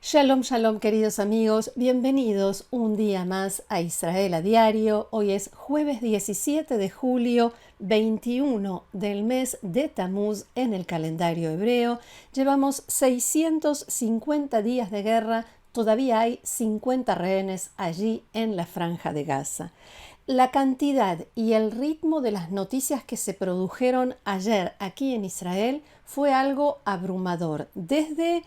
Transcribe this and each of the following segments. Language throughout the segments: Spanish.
Shalom, shalom, queridos amigos, bienvenidos un día más a Israel a Diario. Hoy es jueves 17 de julio, 21 del mes de Tamuz en el calendario hebreo. Llevamos 650 días de guerra, todavía hay 50 rehenes allí en la Franja de Gaza. La cantidad y el ritmo de las noticias que se produjeron ayer aquí en Israel fue algo abrumador. Desde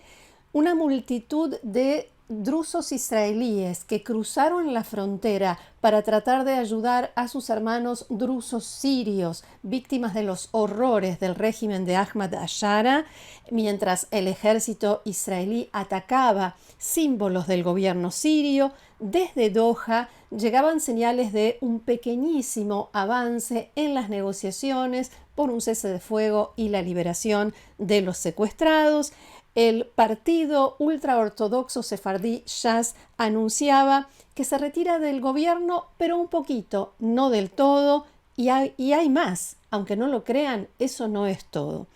una multitud de drusos israelíes que cruzaron la frontera para tratar de ayudar a sus hermanos drusos sirios, víctimas de los horrores del régimen de Ahmad Ashara, mientras el ejército israelí atacaba símbolos del gobierno sirio. Desde Doha llegaban señales de un pequeñísimo avance en las negociaciones por un cese de fuego y la liberación de los secuestrados. El partido ultraortodoxo sefardí Shas anunciaba que se retira del gobierno, pero un poquito, no del todo, y hay más. Aunque no lo crean, eso no es todo.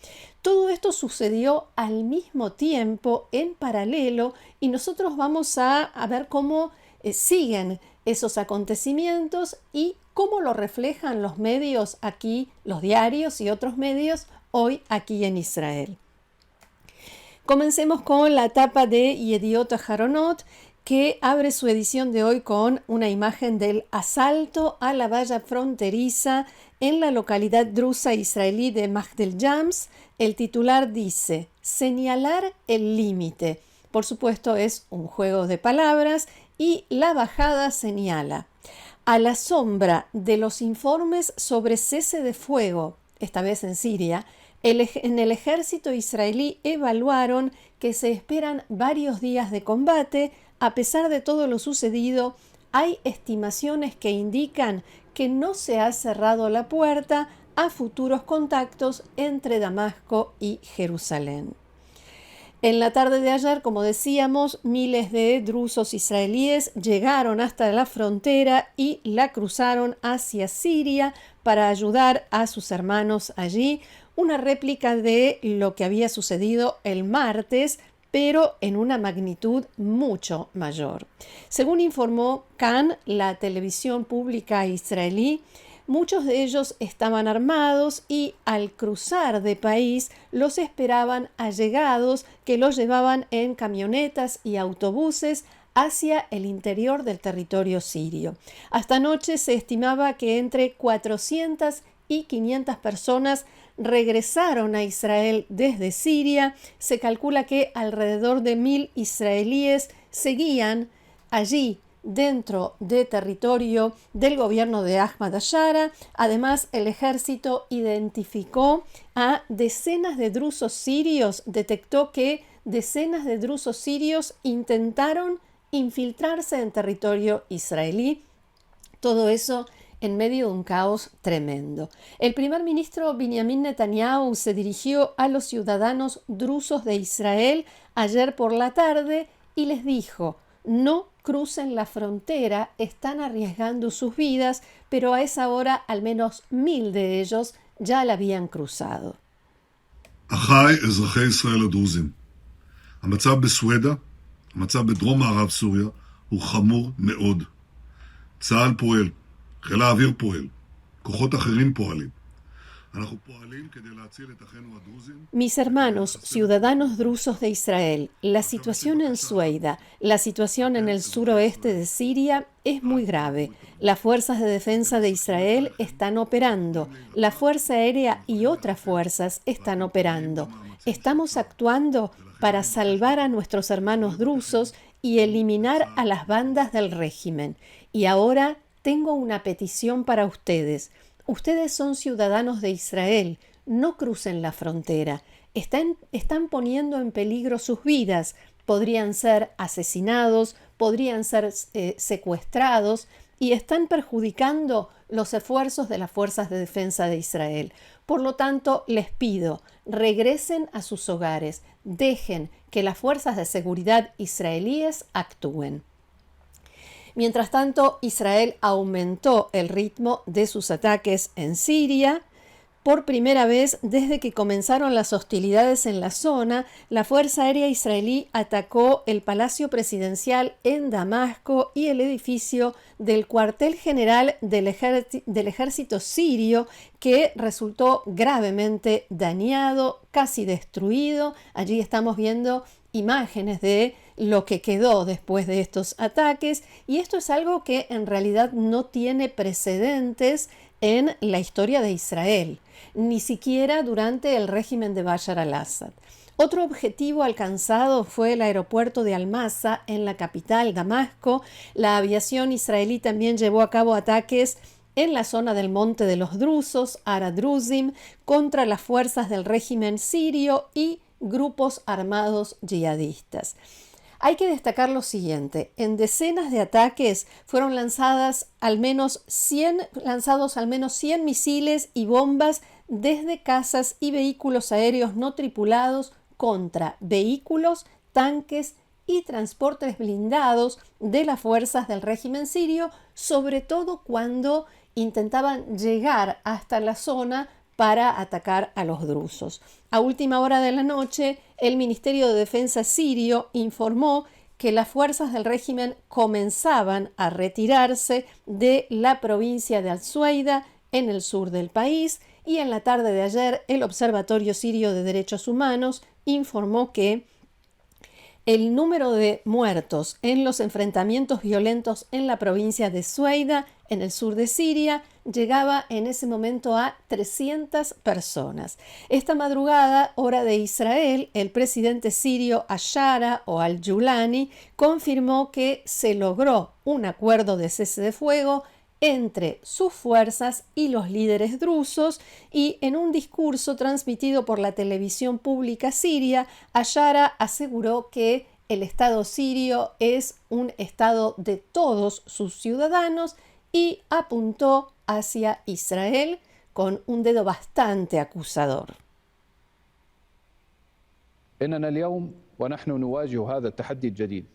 Todo esto sucedió al mismo tiempo, en paralelo, y nosotros vamos a ver cómo siguen esos acontecimientos y cómo lo reflejan los medios aquí, los diarios y otros medios, hoy aquí en Israel. Comencemos con la tapa de Yediot Aharonot, que abre su edición de hoy con una imagen del asalto a la valla fronteriza en la localidad drusa israelí de Magdel Jams. El titular dice: señalar el límite. Por supuesto, es un juego de palabras y la bajada señala: a la sombra de los informes sobre cese de fuego, esta vez en Siria, en el ejército israelí evaluaron que se esperan varios días de combate. A pesar de todo lo sucedido, hay estimaciones que indican que no se ha cerrado la puerta a futuros contactos entre Damasco y Jerusalén. En la tarde de ayer, como decíamos, miles de drusos israelíes llegaron hasta la frontera y la cruzaron hacia Siria para ayudar a sus hermanos allí. Una réplica de lo que había sucedido el martes, pero en una magnitud mucho mayor. Según informó Kan, la televisión pública israelí, muchos de ellos estaban armados y al cruzar de país los esperaban allegados que los llevaban en camionetas y autobuses hacia el interior del territorio sirio. Hasta anoche se estimaba que entre 400 y 500 personas regresaron a Israel desde Siria. Se calcula que alrededor de 1.000 israelíes seguían allí dentro de territorio del gobierno de Ahmad Ashara. Además, el ejército identificó a decenas de drusos sirios, detectó que decenas de drusos sirios intentaron infiltrarse en territorio israelí. Todo eso en medio de un caos tremendo. El primer ministro Benjamin Netanyahu se dirigió a los ciudadanos drusos de Israel ayer por la tarde y les dijo: no crucen la frontera, están arriesgando sus vidas, pero a esa hora al menos 1.000 de ellos ya la habían cruzado. אחיי אזרחי ישראל הדרוזים, המצב בסואדה, המצב בדרום מערב סוריה, הוא חמור מאוד. צה"ל פועל, חיל האוויר פועל, כוחות אחרים פועלים. אנחנו פועלים כדי להציל את אחינו הדרוזים. Mis hermanos, ciudadanos drusos de Israel, la situación en Sueida, la situación en el suroeste de Siria es muy grave. Las fuerzas de defensa de Israel están operando, la Fuerza Aérea y otras fuerzas están operando. Estamos actuando para salvar a nuestros hermanos drusos y eliminar a las bandas del régimen. Y ahora tengo una petición para ustedes. Ustedes son ciudadanos de Israel, no crucen la frontera. Están poniendo en peligro sus vidas. Podrían ser asesinados, podrían ser secuestrados y están perjudicando los esfuerzos de las fuerzas de defensa de Israel. Por lo tanto, les pido, regresen a sus hogares, dejen que las fuerzas de seguridad israelíes actúen. Mientras tanto, Israel aumentó el ritmo de sus ataques en Siria. Por primera vez desde que comenzaron las hostilidades en la zona, la Fuerza Aérea Israelí atacó el Palacio Presidencial en Damasco y el edificio del cuartel general del ejército sirio, que resultó gravemente dañado, casi destruido. Allí estamos viendo imágenes de lo que quedó después de estos ataques, y esto es algo que en realidad no tiene precedentes en la historia de Israel, ni siquiera durante el régimen de Bashar al-Assad. Otro objetivo alcanzado fue el aeropuerto de Al-Masa en la capital, Damasco. La aviación israelí también llevó a cabo ataques en la zona del Monte de los Drusos, Ara Druzim, contra las fuerzas del régimen sirio y grupos armados yihadistas. Hay que destacar lo siguiente: en decenas de ataques fueron lanzados al menos 100 misiles y bombas desde cazas y vehículos aéreos no tripulados contra vehículos, tanques y transportes blindados de las fuerzas del régimen sirio, sobre todo cuando intentaban llegar hasta la zona para atacar a los drusos. A última hora de la noche, el Ministerio de Defensa sirio informó que las fuerzas del régimen comenzaban a retirarse de la provincia de Al-Sueida en el sur del país, y en la tarde de ayer el Observatorio Sirio de Derechos Humanos informó que el número de muertos en los enfrentamientos violentos en la provincia de Sueida, en el sur de Siria, llegaba en ese momento a 300 personas. Esta madrugada, hora de Israel, el presidente sirio Ashara o al-Julani confirmó que se logró un acuerdo de cese de fuego entre sus fuerzas y los líderes drusos, y en un discurso transmitido por la televisión pública siria, Ashara aseguró que el Estado sirio es un Estado de todos sus ciudadanos y apuntó hacia Israel con un dedo bastante acusador. إننا اليوم ونحن نواجه هذا التحدي الجديد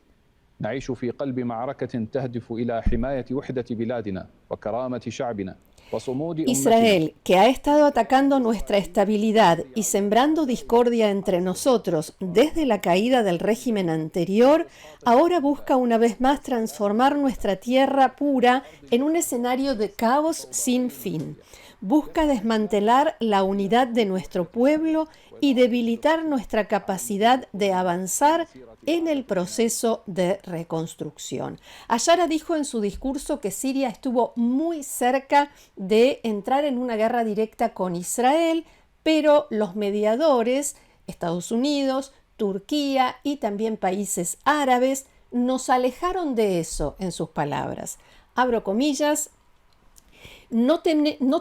نعيش في قلب معركة تهدف إلى حماية وحدة بلادنا وكرامة شعبنا وصمود أمتنا. Israel, que ha estado atacando nuestra estabilidad y sembrando discordia entre nosotros desde la caída del régimen anterior, ahora busca una vez más transformar nuestra tierra pura en un escenario de caos sin fin. Busca desmantelar la unidad de nuestro pueblo y debilitar nuestra capacidad de avanzar en el proceso de reconstrucción. Ashara dijo en su discurso que Siria estuvo muy cerca de entrar en una guerra directa con Israel, pero los mediadores, Estados Unidos, Turquía y también países árabes, nos alejaron de eso, en sus palabras. Abro comillas: no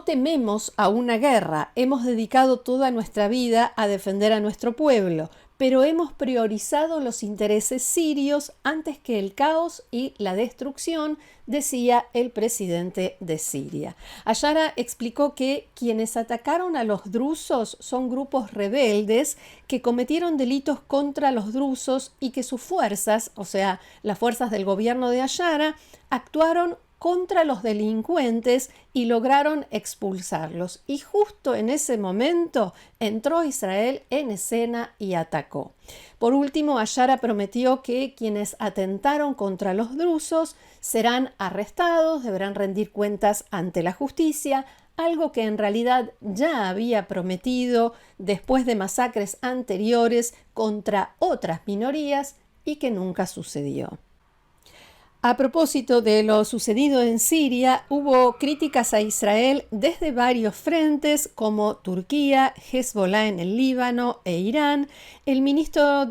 tememos a una guerra, hemos dedicado toda nuestra vida a defender a nuestro pueblo, pero hemos priorizado los intereses sirios antes que el caos y la destrucción, decía el presidente de Siria. Ashara explicó que quienes atacaron a los drusos son grupos rebeldes que cometieron delitos contra los drusos y que sus fuerzas, o sea, las fuerzas del gobierno de Ashara, actuaron contra los delincuentes y lograron expulsarlos. Y justo en ese momento entró Israel en escena y atacó. Por último, Ashara prometió que quienes atentaron contra los drusos serán arrestados, deberán rendir cuentas ante la justicia, algo que en realidad ya había prometido después de masacres anteriores contra otras minorías y que nunca sucedió. A propósito de lo sucedido en Siria, hubo críticas a Israel desde varios frentes como Turquía, Hezbollah en el Líbano e Irán. El ministro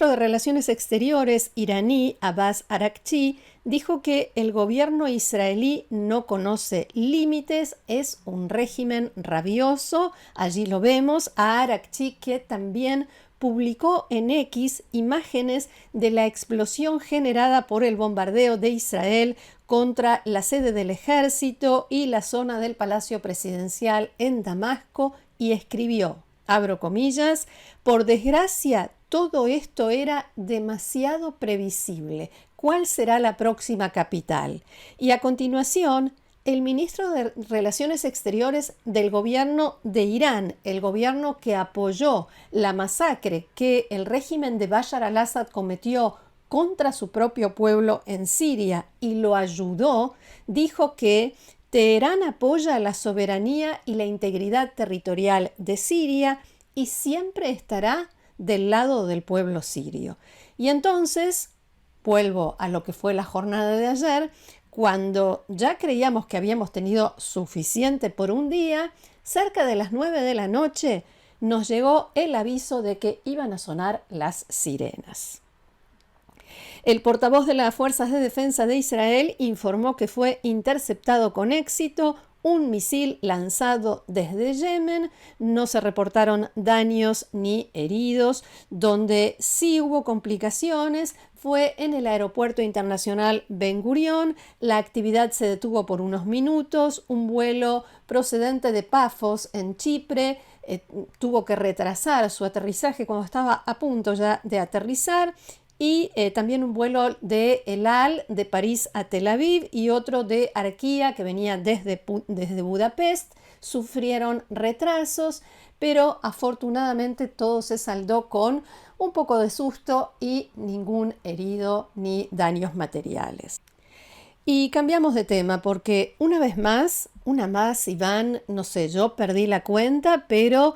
de Relaciones Exteriores iraní, Abbas Araghchi, dijo que el gobierno israelí no conoce límites, es un régimen rabioso. Allí lo vemos a Araghchi, que también publicó en X imágenes de la explosión generada por el bombardeo de Israel contra la sede del ejército y la zona del Palacio Presidencial en Damasco, y escribió: abro comillas, por desgracia, todo esto era demasiado previsible. ¿Cuál será la próxima capital? Y a continuación, el ministro de Relaciones Exteriores del gobierno de Irán, el gobierno que apoyó la masacre que el régimen de Bashar al-Assad cometió contra su propio pueblo en Siria y lo ayudó, dijo que Teherán apoya la soberanía y la integridad territorial de Siria y siempre estará del lado del pueblo sirio. Y entonces, vuelvo a lo que fue la jornada de ayer, cuando ya creíamos que habíamos tenido suficiente por un día, cerca de las 9 de la noche nos llegó el aviso de que iban a sonar las sirenas. El portavoz de las Fuerzas de Defensa de Israel informó que fue interceptado con éxito un misil lanzado desde Yemen. No se reportaron daños ni heridos. Donde sí hubo complicaciones fue en el aeropuerto internacional Ben Gurión. La actividad se detuvo por unos minutos. Un vuelo procedente de Pafos en Chipre tuvo que retrasar su aterrizaje cuando estaba a punto ya de aterrizar. Y también un vuelo de El Al de París a Tel Aviv y otro de Arquía que venía desde Budapest. Sufrieron retrasos, pero afortunadamente todo se saldó con un poco de susto y ningún herido ni daños materiales. Y cambiamos de tema porque una más, Iván, no sé, yo perdí la cuenta, pero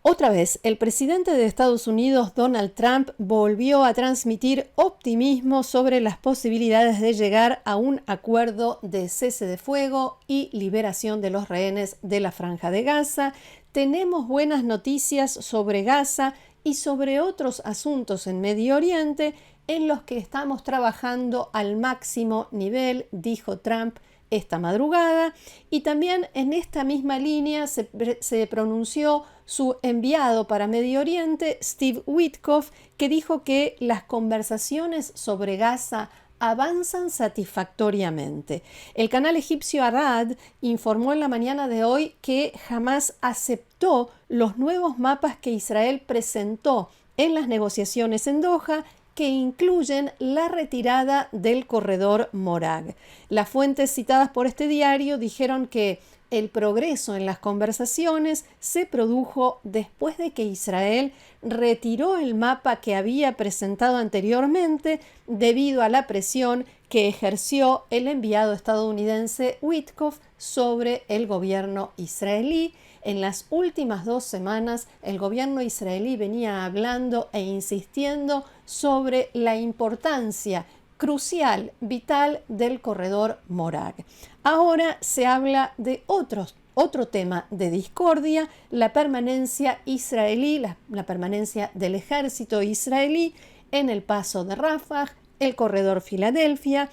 otra vez, el presidente de Estados Unidos, Donald Trump, volvió a transmitir optimismo sobre las posibilidades de llegar a un acuerdo de cese de fuego y liberación de los rehenes de la Franja de Gaza. Tenemos buenas noticias sobre Gaza y sobre otros asuntos en Medio Oriente en los que estamos trabajando al máximo nivel, dijo Trump esta madrugada. Y también en esta misma línea se pronunció su enviado para Medio Oriente, Steve Witkoff, que dijo que las conversaciones sobre Gaza avanzan satisfactoriamente. El canal egipcio Arad informó en la mañana de hoy que Hamás aceptó los nuevos mapas que Israel presentó en las negociaciones en Doha, que incluyen la retirada del corredor Morag. Las fuentes citadas por este diario dijeron que el progreso en las conversaciones se produjo después de que Israel retiró el mapa que había presentado anteriormente debido a la presión que ejerció el enviado estadounidense Witkoff sobre el gobierno israelí. En las últimas 2 semanas, el gobierno israelí venía hablando e insistiendo sobre la importancia crucial, vital del corredor Morag. Ahora se habla de otro tema de discordia, la permanencia israelí, la permanencia del ejército israelí en el paso de Rafah, el corredor Filadelfia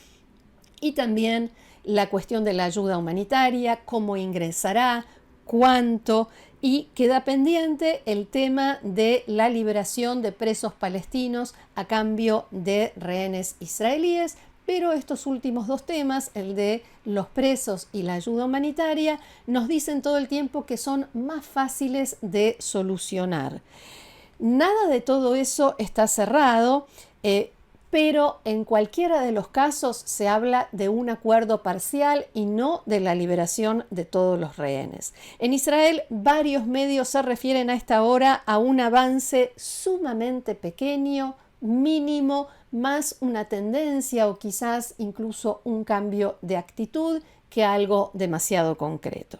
y también la cuestión de la ayuda humanitaria, cómo ingresará, cuánto, y queda pendiente el tema de la liberación de presos palestinos a cambio de rehenes israelíes, pero estos últimos 2 temas, el de los presos y la ayuda humanitaria, nos dicen todo el tiempo que son más fáciles de solucionar. Nada de todo eso está cerrado, pero en cualquiera de los casos se habla de un acuerdo parcial y no de la liberación de todos los rehenes. En Israel, varios medios se refieren a esta hora a un avance sumamente pequeño, mínimo, más una tendencia o quizás incluso un cambio de actitud que algo demasiado concreto.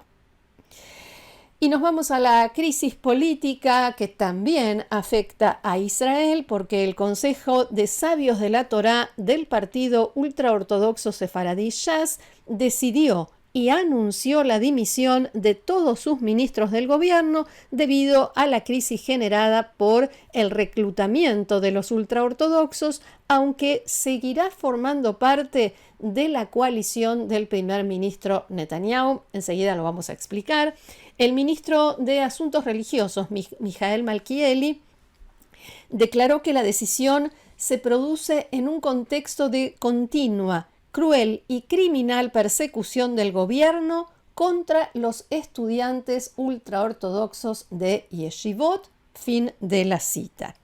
Y nos vamos a la crisis política que también afecta a Israel porque el Consejo de Sabios de la Torá del partido ultraortodoxo sefaradí Shas decidió y anunció la dimisión de todos sus ministros del gobierno debido a la crisis generada por el reclutamiento de los ultraortodoxos, aunque seguirá formando parte de la coalición del primer ministro Netanyahu. Enseguida lo vamos a explicar. El ministro de Asuntos Religiosos, Mijael Malkieli, declaró que la decisión se produce en un contexto de continua, cruel y criminal persecución del gobierno contra los estudiantes ultraortodoxos de Yeshivot. Fin de la cita.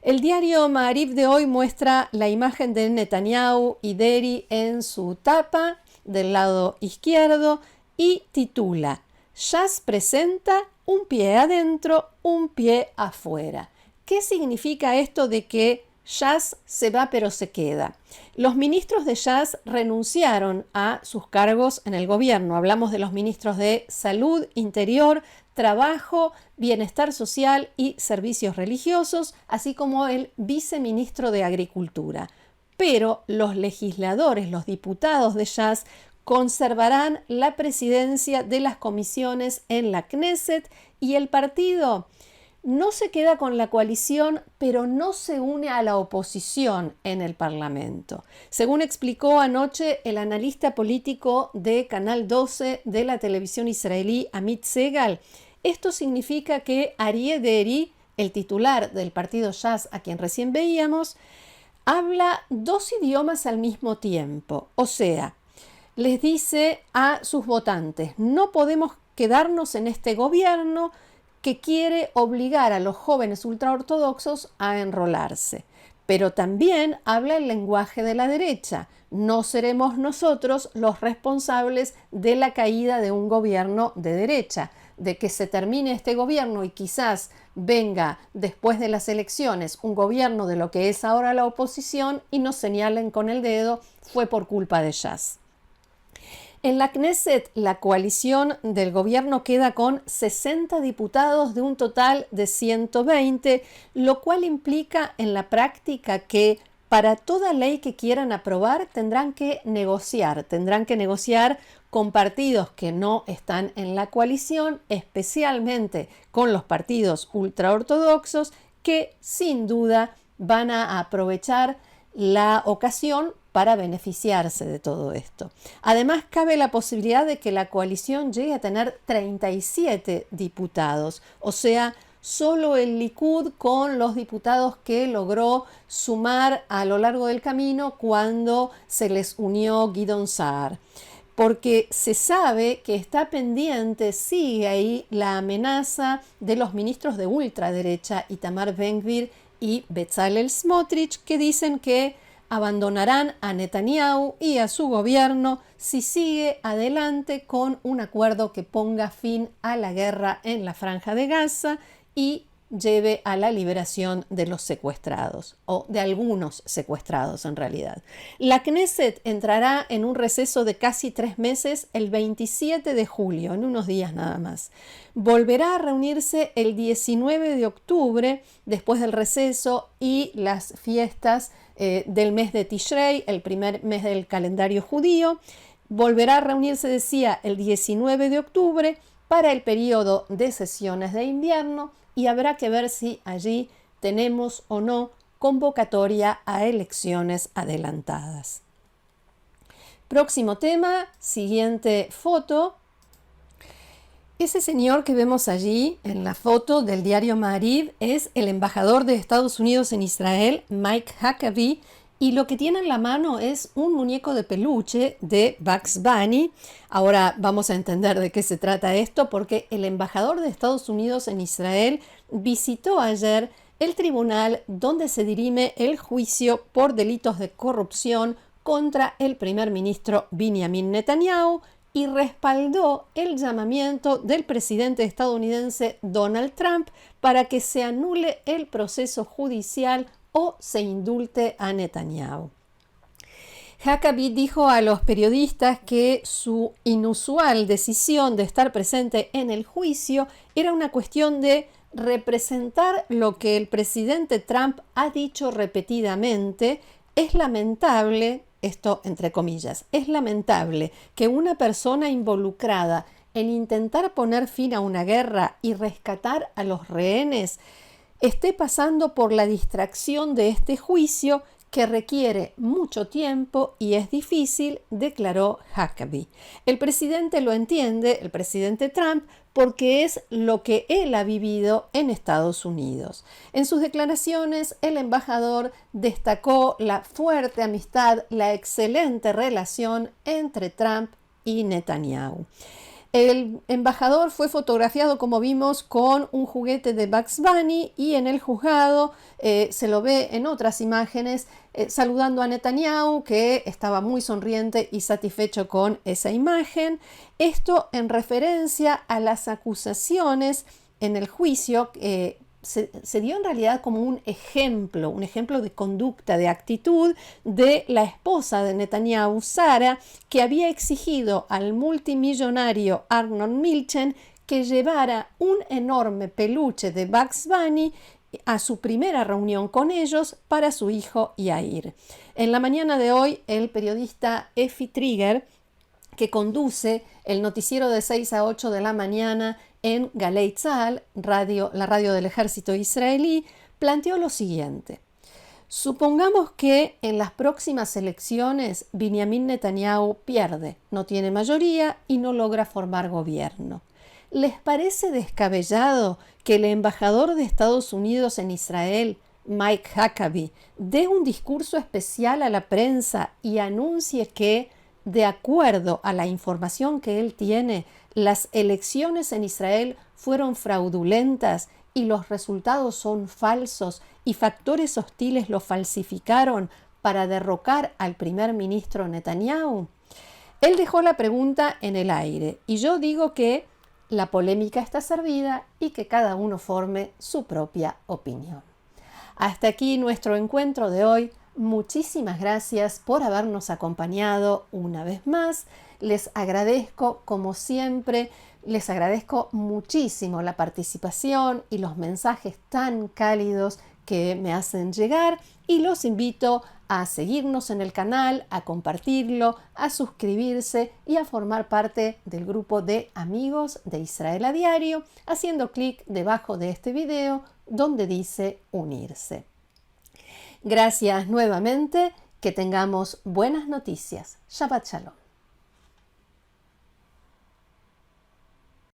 El diario Maariv de hoy muestra la imagen de Netanyahu y Deri en su tapa del lado izquierdo y titula: Shas presenta un pie adentro, un pie afuera. ¿Qué significa esto de que Shas se va pero se queda? Los ministros de Shas renunciaron a sus cargos en el gobierno. Hablamos de los ministros de Salud, Interior, Trabajo, Bienestar Social y Servicios Religiosos, así como el viceministro de Agricultura. Pero los legisladores, los diputados de Shas, conservarán la presidencia de las comisiones en la Knesset y el partido no se queda con la coalición, pero no se une a la oposición en el Parlamento. Según explicó anoche el analista político de Canal 12 de la televisión israelí Amit Segal, esto significa que Aryeh Deri, el titular del partido Shas, a quien recién veíamos, habla dos idiomas al mismo tiempo. O sea, les dice a sus votantes: no podemos quedarnos en este gobierno que quiere obligar a los jóvenes ultraortodoxos a enrolarse. Pero también habla el lenguaje de la derecha. No seremos nosotros los responsables de la caída de un gobierno de derecha, de que se termine este gobierno y quizás venga después de las elecciones un gobierno de lo que es ahora la oposición y nos señalen con el dedo: fue por culpa de Shas. En la Knesset, la coalición del gobierno queda con 60 diputados de un total de 120, lo cual implica en la práctica que para toda ley que quieran aprobar tendrán que negociar con partidos que no están en la coalición, especialmente con los partidos ultraortodoxos, que sin duda van a aprovechar la ocasión para beneficiarse de todo esto. Además, cabe la posibilidad de que la coalición llegue a tener 37 diputados, o sea, solo el Likud con los diputados que logró sumar a lo largo del camino cuando se les unió Gideon Sa'ar. Porque se sabe que está pendiente, sigue ahí la amenaza de los ministros de ultraderecha, Itamar Ben-Gvir y Bezalel Smotrich, que dicen que abandonarán a Netanyahu y a su gobierno si sigue adelante con un acuerdo que ponga fin a la guerra en la Franja de Gaza y lleve a la liberación de los secuestrados, o de algunos secuestrados en realidad. La Knesset entrará en un receso de casi 3 meses el 27 de julio, en unos días nada más. Volverá a reunirse el 19 de octubre, después del receso y las fiestas del mes de Tishrei, el primer mes del calendario judío. Volverá a reunirse, decía, el 19 de octubre para el periodo de sesiones de invierno y habrá que ver si allí tenemos o no convocatoria a elecciones adelantadas. Próximo tema, siguiente foto. Ese señor que vemos allí en la foto del diario Maariv es el embajador de Estados Unidos en Israel, Mike Huckabee, y lo que tiene en la mano es un muñeco de peluche de Bugs Bunny. Ahora vamos a entender de qué se trata esto, porque el embajador de Estados Unidos en Israel visitó ayer el tribunal donde se dirime el juicio por delitos de corrupción contra el primer ministro Benjamin Netanyahu y respaldó el llamamiento del presidente estadounidense Donald Trump para que se anule el proceso judicial o se indulte a Netanyahu. Huckabee dijo a los periodistas que su inusual decisión de estar presente en el juicio era una cuestión de representar lo que el presidente Trump ha dicho repetidamente. Es lamentable, esto entre comillas, es lamentable que una persona involucrada en intentar poner fin a una guerra y rescatar a los rehenes esté pasando por la distracción de este juicio que requiere mucho tiempo y es difícil, declaró Huckabee. El presidente lo entiende, el presidente Trump, porque es lo que él ha vivido en Estados Unidos. En sus declaraciones, el embajador destacó la fuerte amistad, la excelente relación entre Trump y Netanyahu. El embajador fue fotografiado, como vimos, con un juguete de Bugs Bunny y en el juzgado se lo ve en otras imágenes saludando a Netanyahu, que estaba muy sonriente y satisfecho con esa imagen. Esto en referencia a las acusaciones en el juicio. Se dio en realidad como un ejemplo de conducta, de actitud de la esposa de Netanyahu, Sara, que había exigido al multimillonario Arnon Milchan que llevara un enorme peluche de Bugs Bunny a su primera reunión con ellos para su hijo Yair. En la mañana de hoy, el periodista Efi Trigger, que conduce el noticiero de 6 a 8 de la mañana en Galei Tzahal, la radio del ejército israelí, planteó lo siguiente. Supongamos que en las próximas elecciones Benjamin Netanyahu pierde, no tiene mayoría y no logra formar gobierno. ¿Les parece descabellado que el embajador de Estados Unidos en Israel, Mike Huckabee, dé un discurso especial a la prensa y anuncie que, de acuerdo a la información que él tiene, las elecciones en Israel fueron fraudulentas y los resultados son falsos y factores hostiles los falsificaron para derrocar al primer ministro Netanyahu? Él dejó la pregunta en el aire y yo digo que la polémica está servida y que cada uno forme su propia opinión. Hasta aquí nuestro encuentro de hoy. Muchísimas gracias por habernos acompañado una vez más. Les agradezco, como siempre, les agradezco muchísimo la participación y los mensajes tan cálidos que me hacen llegar y los invito a seguirnos en el canal, a compartirlo, a suscribirse y a formar parte del grupo de amigos de Israel a Diario, haciendo clic debajo de este video donde dice unirse. Gracias nuevamente, que tengamos buenas noticias. Shabbat Shalom.